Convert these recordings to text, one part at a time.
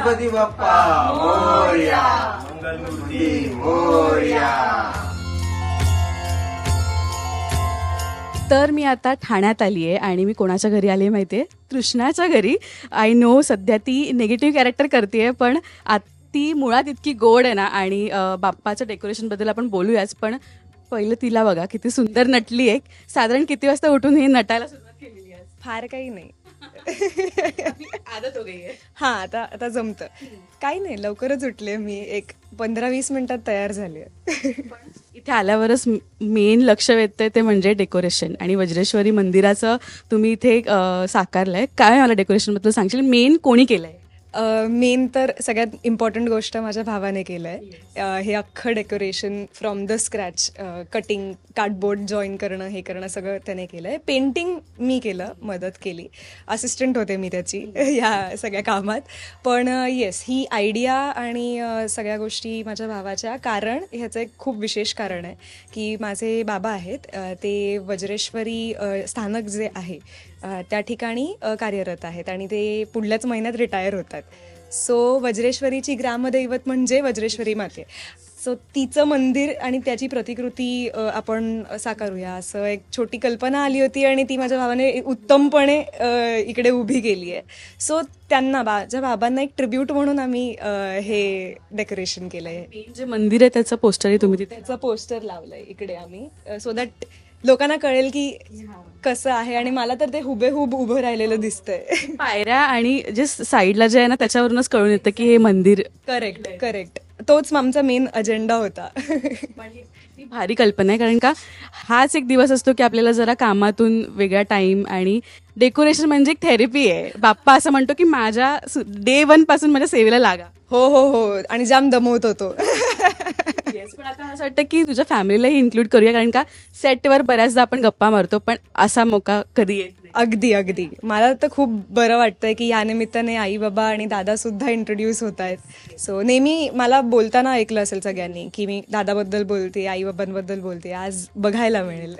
गणपती बाप्पा मोरया, मंगलमूर्ती मोरया. तर मी आता ठाण्यात आली आहे आणि मी कोणाच्या घरी आली आहे माहिती आहे? तृष्णाच्या घरी. आय नो सध्या ती निगेटिव्ह कॅरेक्टर करते पण ती मुळात इतकी गोड आहे ना. आणि बाप्पाच्या डेकोरेशनबद्दल आपण बोलूयाच, पण पहिलं तिला बघा किती सुंदर नटली आहे. साधारण किती वाजता उठून ही नटायला सुरुवात केलेली आहे? फार काही नाही. आदत हो गई आहे. हां, आता जमतं. काही नाही, लवकरच उठले मी. एक 15-20 मिनिटात तयार झाले. इथे आल्यावरच मेन लक्ष वेधतंय ते म्हणजे डेकोरेशन. आणि वज्रेश्वरी मंदिराचं तुम्ही इथे साकारलंय. काय मला डेकोरेशनबद्दल सांगशील? मेन कोणी केलंय? मेन तर सगळ्यात इम्पॉर्टंट गोष्ट माझ्या भावाने केलं आहे. हे अख्खं decoration from the scratch, cutting, cardboard join करणं, हे करणं सगळं त्याने केलं आहे. पेंटिंग मी केलं, मदत केली, असिस्टंट होते मी त्याची ह्या सगळ्या कामात. पण येस, ही आयडिया आणि सगळ्या गोष्टी माझ्या भावाच्या. कारण ह्याचं एक खूप विशेष कारण आहे की माझे बाबा आहेत, ते वज्रेश्वरी स्थानक जे आहे त्या ठिकाणी कार्यरत आहेत आणि ते पुढल्याच महिन्यात रिटायर होतात. सो वज्रेश्वरीची ग्रामदैवत म्हणजे वज्रेश्वरी माते. सो तिचं मंदिर आणि त्याची प्रतिकृती आपण साकारूया असं एक छोटी कल्पना आली होती आणि ती माझ्या भावाने उत्तमपणे इकडे उभी केली आहे. सो त्यांना माझ्या बाबांना एक ट्रिब्यूट म्हणून आम्ही हे डेकोरेशन केलं आहे. जे मंदिर आहे त्याचं पोस्टरही तुम्ही तिथे त्याचं पोस्टर लावलं आहे इकडे आम्ही, सो दॅट लोकांना कळेल की कसं आहे. आणि मला तर ते हुबेहूब उभं राहिलेलं दिसतंय. पायऱ्या आणि जे साईडला जे आहे ना त्याच्यावरूनच कळून येतं की हे मंदिर. करेक्ट. तोच आमचा मेन अजेंडा होता. ती भारी कल्पना आहे, कारण का हाच एक दिवस असतो की आपल्याला जरा कामातून वेगळा टाइम, आणि डेकोरेशन म्हणजे एक थेरपी आहे. बाप्पा असं म्हणतो की माझ्या डे 1 पासून माझ्या सेवेला लागा. हो आणि जाम दमवत होतो. पण आता असं वाटतं की तुझ्या फॅमिलीलाही इन्क्लूड करूया, कारण का सेटवर बऱ्याचदा आपण गप्पा मारतो पण असा मौका कधी येत नाही. अगदी मला तर खूप बरं वाटतंय की या निमित्ताने आई बाबा आणि दादा सुद्धा इंट्रोड्यूस होत आहेत. सो नेहमी मला बोलताना ऐकलं असेल सगळ्यांनी की मी दादाबद्दल बोलते, आई बाबांबद्दल बोलते. आज बघायला मिळेल.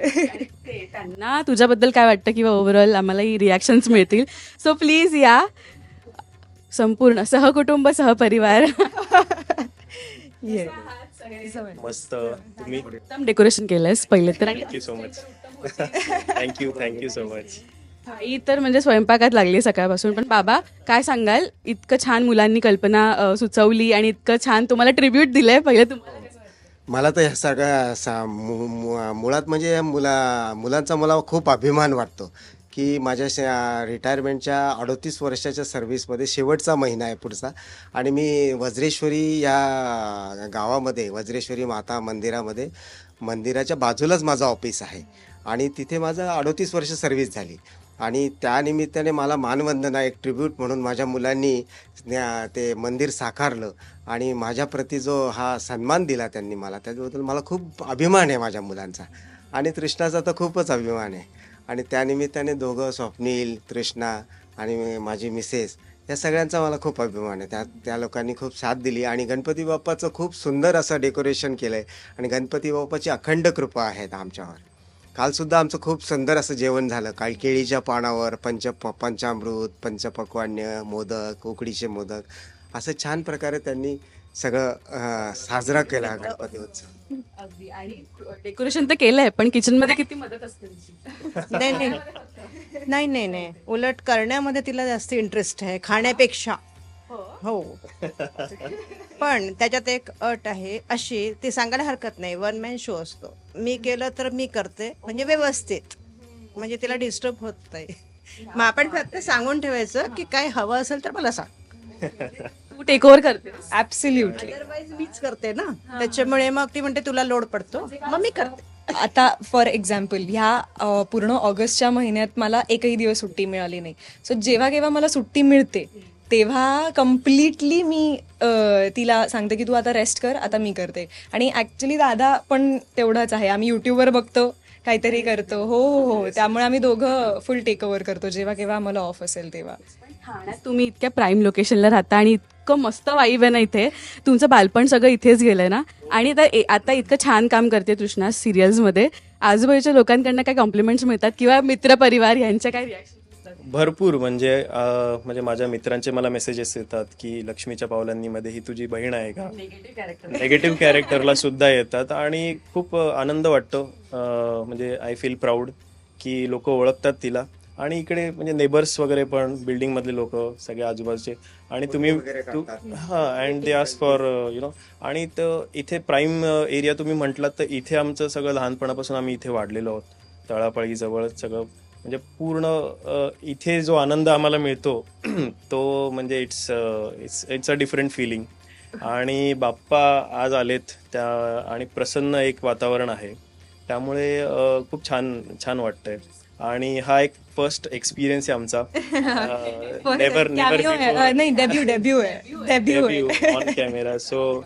त्यांना तुझ्याबद्दल काय वाटतं किंवा ओव्हरऑल आम्हालाही रिॲक्शन्स मिळतील. सो प्लीज या, संपूर्ण सहकुटुंब सहपरिवार. मस्त. तुम्ही उत्तम डेकोरेशन केलंयस पहिले तर. Thank you so much. Thank you so much. आई तर म्हणजे स्वयंपाकात लागली सकाळपासून. पण बाबा काय सांगाल, इतकं छान मुलांनी कल्पना सुचवली आणि इतकं छान तुम्हाला ट्रिब्यूट दिलंय. पहिले तुम्हाला मला तर ह्या सगळ्या मुळात म्हणजे मुलांचा मला खूप अभिमान वाटतो की माझ्या रिटायरमेंटच्या 38 वर्षाच्या सर्व्हिसमध्ये शेवटचा महिना आहे पुढचा. आणि मी वज्रेश्वरी या गावामध्ये, वज्रेश्वरी माता मंदिरामध्ये, मंदिराच्या बाजूलाच माझं ऑफिस आहे आणि तिथे माझं 38 वर्ष सर्व्हिस झाली. आणि त्यानिमित्ताने मला मानवंदना, एक ट्रिब्यूट म्हणून माझ्या मुलांनी ते मंदिर साकारलं आणि माझ्याप्रती जो हा सन्मान दिला त्यांनी मला, त्याच्याबद्दल मला खूप अभिमान आहे माझ्या मुलांचा. आणि तृष्णाचा तर खूपच अभिमान आहे. आणि त्यानिमित्ताने दोघं, स्वप्नील, तृष्णा आणि माझी मिसेस, या सगळ्यांचा मला खूप अभिमान आहे. त्या लोकांनी खूप साथ दिली आणि गणपती बाप्पाचं खूप सुंदर असं डेकोरेशन केलं आहे. आणि गणपती बाप्पाची अखंड कृपा आहेत आमच्यावर. कालसुद्धा आमचं खूप सुंदर असं जेवण झालं. काल केळीच्या पानावर पंचामृत, पंचपक्वान्य, मोदक, उकडीचे मोदक, असं छान प्रकारे त्यांनी सगळं साजरा केला गणपती उत्सव. अगदी. आणि डेकोरेशन तर केलंय पण किचनमध्ये किती मदत असते तुझी? नाही, उलट करण्यामध्ये तिला जास्त इंटरेस्ट आहे खाण्यापेक्षा. हो. पण त्याच्यात एक अट आहे अशी, ती सांगायला हरकत नाही, 1 मॅन शो असतो. मी केलं तर मी करते, म्हणजे व्यवस्थित, म्हणजे तिला डिस्टर्ब होत नाही. मग आपण फक्त सांगून ठेवायचं की काय हवं असेल तर मला सांग. तू टेक ओव्हर करते. ऍब्सोल्युटली. अदरवाईज मीच करते ना, त्याच्यामुळे मग ती म्हणते तुला लोड पडतो, मग मी करते. आता फॉर एक्झाम्पल ह्या पूर्ण ऑगस्टच्या महिन्यात मला एकही दिवस सुट्टी मिळाली नाही. सो जेव्हा केव्हा मला सुट्टी मिळते तेव्हा कम्प्लिटली मी तिला सांगते की तू आता रेस्ट कर, आता मी करते. आणि ॲक्च्युली दादा पण तेवढंच आहे. आम्ही यूट्यूबवर बघतो, काहीतरी करतो. हो. त्यामुळे आम्ही दोघं फुल टेक ओव्हर करतो जेव्हा केव्हा आम्हाला ऑफ असेल तेव्हा. ठाण्यात तुम्ही इतक्या प्राईम लोकेशनला राहता आणि इतकं मस्त वाईब आहे ना इथे. तुमचं बालपण सगळं इथेच गेलंय ना. आणि आता इतकं छान काम करते तृष्णा सिरियल्समध्ये. आजूबाजूच्या लोकांकडनं काय कॉम्प्लिमेंट्स मिळतात किंवा मित्रपरिवार यांच्या काय रिॲक्शन? भरपूर म्हणजे माझ्या मित्रांचे मला मेसेजेस येतात की लक्ष्मीच्या पावलांनी मध्ये ही तुझी बहीण आहे का, नेगेटिव्ह कॅरेक्टरला सुद्धा येतात आणि खूप आनंद वाटतो. म्हणजे आय फील प्राऊड की लोक ओळखतात तिला. आणि इकडे म्हणजे नेबर्स वगैरे पण, बिल्डिंग मधले लोक सगळे आजूबाजूचे, आणि तुम्ही हां, अँड दे आस्क फॉर आणि इथे प्राईम एरिया तुम्ही म्हटलात तर इथे आमचं सगळं लहानपणापासून आम्ही इथे वाढलेलो आहोत, तळापाळीजवळच सगळं. म्हणजे पूर्ण इथे जो आनंद आम्हाला मिळतो तो म्हणजे इट्स अ डिफरंट फिलिंग. आणि बाप्पा आज आलेत त्या, आणि प्रसन्न एक वातावरण आहे, त्यामुळे खूप छान छान वाटतंय. आणि हा एक फर्स्ट एक्सपिरियन्स आहे आमचा. नेव्हर नाही, डेब्यू आहे. On camera. सो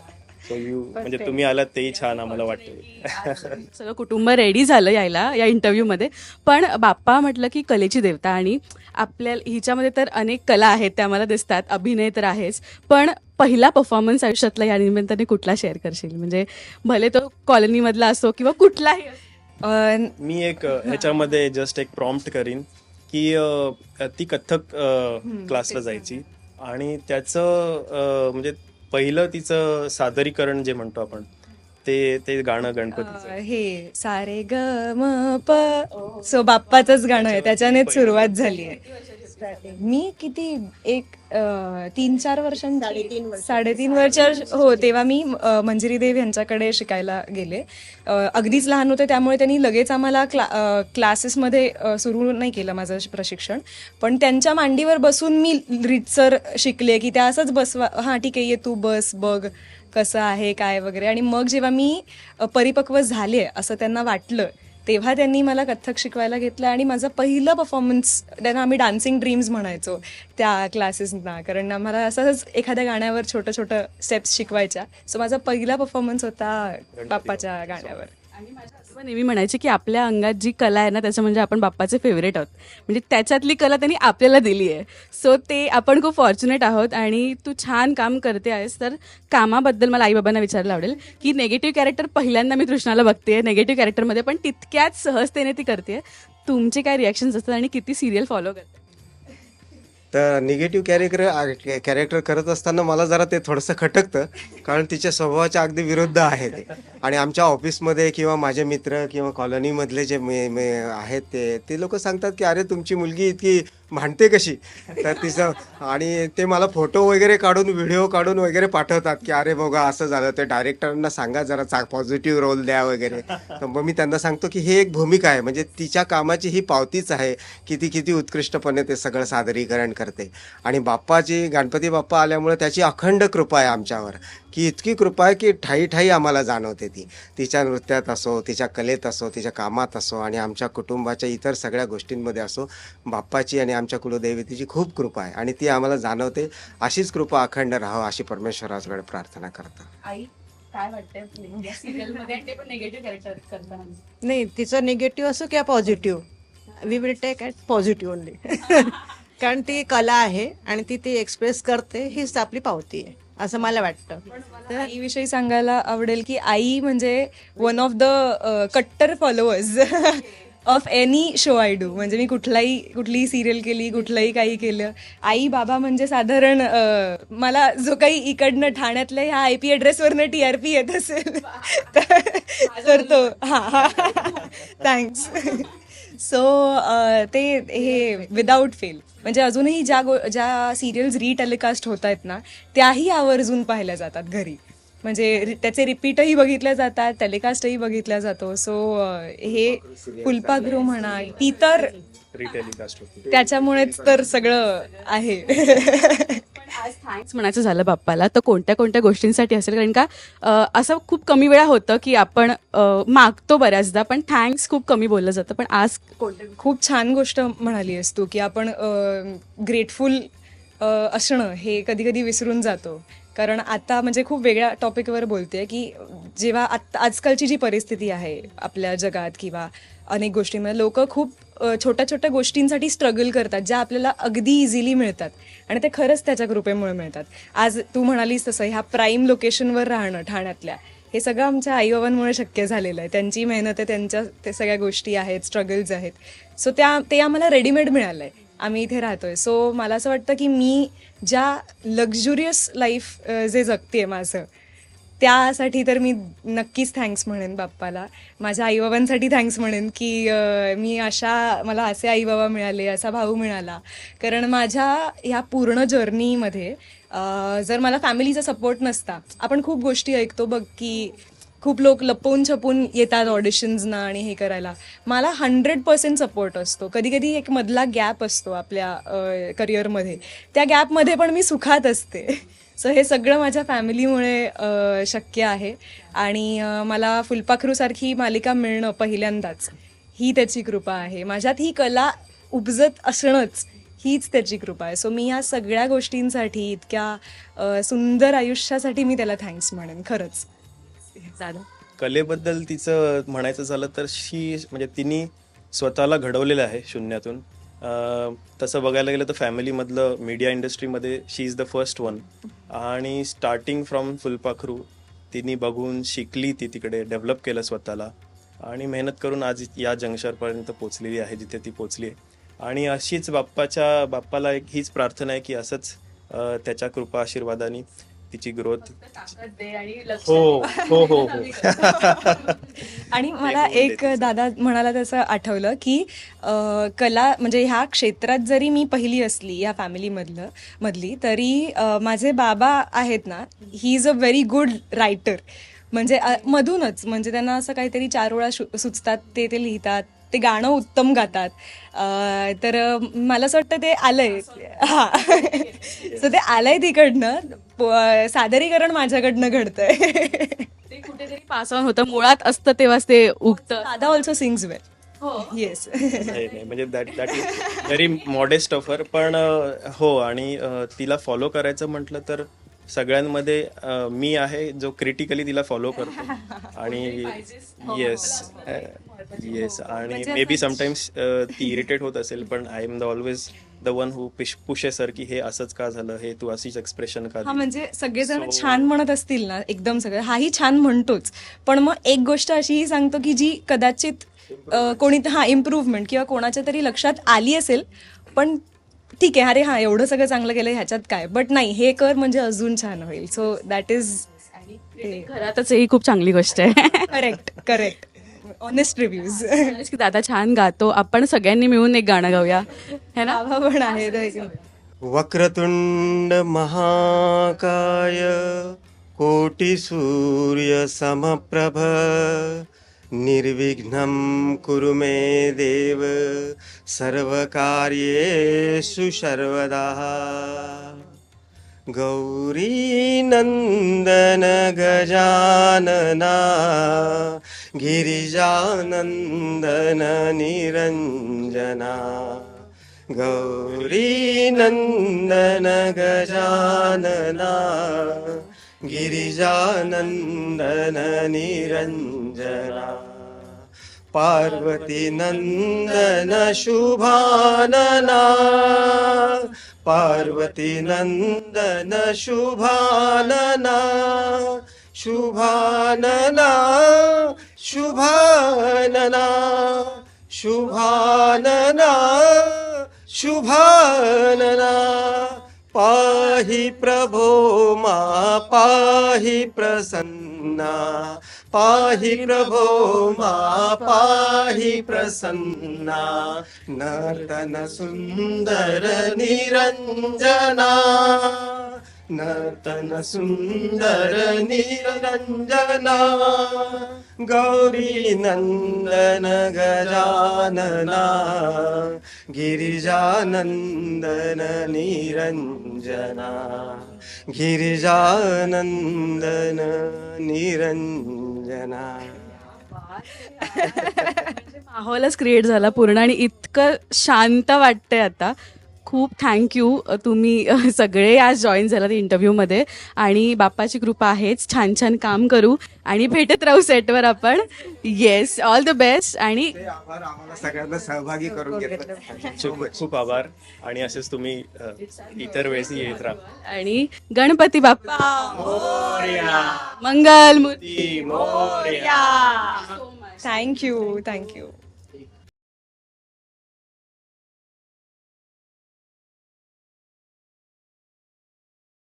यू म्हणजे तुम्ही आलात तेही छान आम्हाला वाटतं. सगळं कुटुंब रेडी झालं यायला या इंटरव्ह्यूमध्ये. पण बाप्पा म्हटलं की कलेची देवता, आणि आपल्या हिच्यामध्ये तर अनेक कला आहेत त्या मला दिसतात, अभिनय तर आहेच, पण पहिला परफॉर्मन्स आयुष्यातला या निमित्ताने कुठला शेअर करशील? म्हणजे भले तो कॉलनीमधला असो किंवा कुठलाही. मी एक ह्याच्यामध्ये जस्ट एक प्रॉम्प्ट करीन की ती कथ्थक क्लासला जायची, आणि त्याचं म्हणजे पहिलं तिचं सादरीकरण जे म्हणतो आपण ते गाणं गणपतीचं. हे सारे ग म प, सो बाप्पाचंच गाणं आहे, त्याच्यानेच सुरुवात झाली आहे. मी किती 3-4 वर्षांची, 3.5 वर्ष हो, तेव्हा मी मंजिरी देव यांच्याकडे शिकायला गेले. अगदीच लहान होते, त्यामुळे त्यांनी लगेच आम्हाला क्लासेसमध्ये सुरू नाही केलं माझं प्रशिक्षण. पण त्यांच्या मांडीवर बसून मी रीतसर शिकले की त्या असंच बसवा, हां ठीक आहे, ये तू बस, बघ कसं आहे काय वगैरे. आणि मग जेव्हा मी परिपक्व झाले असं त्यांना वाटलं, तेव्हा त्यांनी मला कथ्थक शिकवायला घेतलं. आणि माझा पहिला परफॉर्मन्स, त्यांना आम्ही डान्सिंग ड्रीम्स म्हणायचो त्या क्लासेसना, कारण आम्हाला असंच एखाद्या गाण्यावर छोटं छोटं स्टेप्स शिकवायच्या. सो माझा पहिला परफॉर्मन्स होता बाप्पाच्या गाण्यावर. आणि माझ्या आजोबा नेहमी म्हणायचे की आपल्या अंगात जी कला आहे ना, त्याचं म्हणजे आपण बाप्पाचे फेवरेट आहोत, म्हणजे त्याच्यातली कला त्यांनी आपल्याला दिली आहे. सो ते आपण खूप फॉर्च्युनेट आहोत. आणि तू छान काम करते आहेस. तर कामाबद्दल मला आईबाबांना विचारायला आवडेल की निगेटिव्ह कॅरेक्टर पहिल्यांदा मी तृष्णाला बघते निगेटिव्ह कॅरेक्टरमध्ये, पण तितक्याच सहजतेने ती करते. तुमचे काय रिॲक्शन्स असतात आणि किती सिरियल फॉलो करते? तर निगेटिव्ह कॅरेक्टर करत असताना मला जरा ते थोडंसं खटकतं, कारण तिच्या स्वभावाच्या अगदी विरुद्ध आहे ते. आणि आमच्या ऑफिसमध्ये किंवा माझे मित्र किंवा कॉलनीमधले जे आहेत ते लोक सांगतात की अरे तुमची मुलगी इतकी भांडते कशी. तर तिचं, आणि ते मला फोटो वगैरे काढून, व्हिडिओ काढून वगैरे पाठवतात की अरे बघा असं झालं, ते डायरेक्टरांना सांगा जरा पॉझिटिव्ह रोल द्या वगैरे. तर मग मी त्यांना सांगतो की हे एक भूमिका आहे, म्हणजे तिच्या कामाची ही पावतीच आहे की ती किती उत्कृष्टपणे ते सगळं सादरीकरण करते. आणि गणपती बाप्पा आल्यामुळे त्याची अखंड कृपा आहे आमच्यावर, की इतकी कृपा आहे की ठाई ठाई आम्हाला जाणवते ती, तिच्या नृत्यात असो, तिच्या कलेत असो, तिच्या कामात असो, आणि आमच्या कुटुंबाच्या इतर सगळ्या गोष्टींमध्ये असो. बाप्पाची आणि आमच्या कुलदेवतेची खूप कृपा आहे आणि ती आम्हाला जाणवते. अशीच कृपा अखंड राहावं अशी परमेश्वराकडे प्रार्थना करतो. आई काय वाटतंय सिरियलमध्ये आणि ते पण निगेटिव्ह कॅरेक्टर करताना? नाही, तिचं निगेटिव्ह असो किंवा positive, we will take at positive only. कारण ती कला आहे आणि ती एक्सप्रेस करते, हीच आपली पावती आहे असं मला वाटतं. तर आईविषयी सांगायला आवडेल की आई म्हणजे वन ऑफ द कट्टर followers of any show I do. म्हणजे मी कुठलीही सिरियल केली, कुठलंही काही केलं, आई बाबा म्हणजे साधारण मला जो काही इकडनं ठाण्यातल्या ह्या IP ॲड्रेसवरनं TRP येत असेल तर तो हां थँक्स. सो ते हे विदाऊट फेल, म्हणजे अजूनही ज्या सिरियल्स रिटेलिकास्ट होत आहेत ना, त्याही आवर्जून पाहिल्या जातात घरी. म्हणजे त्याचे रिपीटही बघितल्या जातात, टेलिकास्टही बघितला जातो. सो हे फुलपाखरू म्हणा, ती तर रिटेलिकास्ट होती, त्याच्यामुळेच तर सगळं आहे. आज थँक्स म्हणायचं झालं बाप्पाला तर कोणत्या कोणत्या गोष्टींसाठी असेल? कारण का असं खूप कमी वेळा होतं की आपण मागतो बऱ्याचदा, पण थँक्स खूप कमी बोललं जातं. पण आज खूप छान गोष्ट म्हणाली आहेस तू की आपण ग्रेटफुल असणं हे कधी कधी विसरून जातो. कारण आता म्हणजे खूप वेगळ्या टॉपिकवर बोलते की जेव्हा आजकालची जी परिस्थिती आहे आपल्या जगात किंवा अनेक गोष्टींमध्ये, लोक खूप छोट्या छोट्या गोष्टींसाठी स्ट्रगल करतात ज्या आपल्याला अगदी इझिली मिळतात आणि ते खरंच त्याच्या कृपेमुळे मिळतात. आज तू म्हणालीस तसं ह्या प्राईम लोकेशनवर राहणं ठाण्यातल्या, हे सगळं आमच्या आईबाबांमुळे शक्य झालेलं आहे. त्यांची मेहनत आहे, त्यांच्या ते सगळ्या गोष्टी आहेत, स्ट्रगल्स आहेत. सो ते आम्हाला रेडीमेड मिळालं आहे. आम्ही इथे राहतोय. सो मला असं वाटतं की मी ज्या लक्झुरियस लाईफ जे जगते माझं, त्यासाठी तर मी नक्कीच थँक्स म्हणेन बाप्पाला. माझ्या आईबाबांसाठी थँक्स म्हणेन की मला असे आईबाबा मिळाले, असा भाऊ मिळाला. कारण माझ्या ह्या पूर्ण जर्नीमध्ये जर मला फॅमिलीचा सपोर्ट नसता, आपण खूप गोष्टी ऐकतो बघ की खूप लोक लपवून छपून येतात ऑडिशन्सना आणि हे करायला. मला 100% सपोर्ट असतो. कधी कधी एक मधला गॅप असतो आपल्या करिअरमध्ये, त्या गॅपमध्ये पण मी सुखात असते. सो हे सगळं माझ्या फॅमिलीमुळे शक्य आहे. आणि मला फुलपाखरूसारखी मालिका मिळणं पहिल्यांदाच, ही त्याची कृपा आहे. माझ्यात ही कला उपजत असणंच हीच त्याची कृपा आहे. सो मी ह्या सगळ्या गोष्टींसाठी, इतक्या सुंदर आयुष्यासाठी मी त्याला थँक्स म्हणेन खरंच. दादा कलेबद्दल तिचं म्हणायचं झालं तर म्हणजे तिने स्वतःला घडवलेलं आहे शून्यातून. तसं बघायला गेलं तर फॅमिलीमधलं मीडिया इंडस्ट्रीमध्ये शी इज द फर्स्ट वन. आणि स्टार्टिंग फ्रॉम फुलपाखरू तिने बघून शिकली, ती तिकडे डेव्हलप केलं स्वतःला आणि मेहनत करून आज या जंक्शनपर्यंत पोचलेली आहे जिथे ती पोचली आहे. आणि अशीच बाप्पाला एक हीच प्रार्थना आहे की असंच त्याच्या कृपा आशीर्वादाने तिची ग्रोथ. हो हो हो हो. आणि मला एक दादा म्हणाला तसं आठवलं की कला म्हणजे ह्या क्षेत्रात जरी मी पहिली असली या मधली तरी माझे बाबा आहेत ना, he is a very good writer. म्हणजे मधूनच म्हणजे त्यांना असं काहीतरी 4 ओळा सुचतात, ते लिहितात, ते गाणं उत्तम गातात. तर मला असं वाटतं ते आलंय. हा सो ते आलंय तिकडनं. सादरीकरण माझ्याकडनं घडतंय. ते कुठेतरी पास ऑन होतं, मुळात असतं तेव्हाच ते उगतं. दादा ऑल्सो सिंग्स वेल. येस. नाही म्हणजे that is very modest of her. पण हो, आणि तिला फॉलो करायचं म्हटलं तर सगळ्यांमध्ये मी आहे जो क्रिटिकली तिला फॉलो करतो. आणि येस आणि मे बी समटाईम्स ती इरिटेट होत असेल, पण I am always the one who pushes her की हे असंच का झालं, हे तू अशीच एक्सप्रेशन का हा दिली. म्हणजे सगळेजण छान म्हणत असतील ना एकदम सगळं, हाही छान म्हणतोच, पण मग एक गोष्ट अशीही सांगतो की जी कदाचित कोणी इम्प्रूव्हमेंट किंवा कोणाच्या तरी लक्षात आली असेल, पण ठीक आहे, अरे हा एवढं सगळं चांगलं केलं ह्याच्यात काय, बट नाही हे कर म्हणजे अजून छान होईल. सो दॅट इज घरातच ही खूप चांगली गोष्ट आहे. Correct honest reviews. की दादा छान गातो, आपण सगळ्यांनी मिळून एक गाणं गाऊया है ना. पण आहे. वक्रतुंड महाकाय कोटी सूर्य समप्रभ निर्विघ्नं कुरु मे देव सर्वकार्येषु सर्वदा. गौरी नंदन गजानना गिरिजानंदन निरंजना. गौरी नंदन गजानना गिरिजानंदन निरंजना. पार्वती नंदन शुभानना पार्वती नंदन शुभानना. शुभानना शुभानना शुभानना शुभानना. पाहि प्रभो मा पाहि प्रसन्ना. पाहि प्रभो मा पाहि प्रसन्ना. नर्तन सुंदर निरंजना. नर्तन सुंदर निरंजना. गौरी नंदन गजानना गिरिजानंदन निरंजना. गिरिजानंदन निरंजना. माहोलच क्रिएट झाला पूर्ण आणि इतकं शांत वाटतंय आता. खूप थँक्यू, तुम्ही सगळे आज जॉईन झालात इंटरव्ह्यूमध्ये आणि बाप्पाची कृपा आहेच. छान छान काम करू आणि भेटत राहू सेटवर आपण. Yes, all the best. आणि आभार आम्हाला सगळ्यांना सहभागी करून घेतलं. खूप खूप आभार. आणि असेच तुम्ही इतर वेळेसही येत राहा. आणि गणपती बाप्पा मंगल मूर्ती. थँक्यू.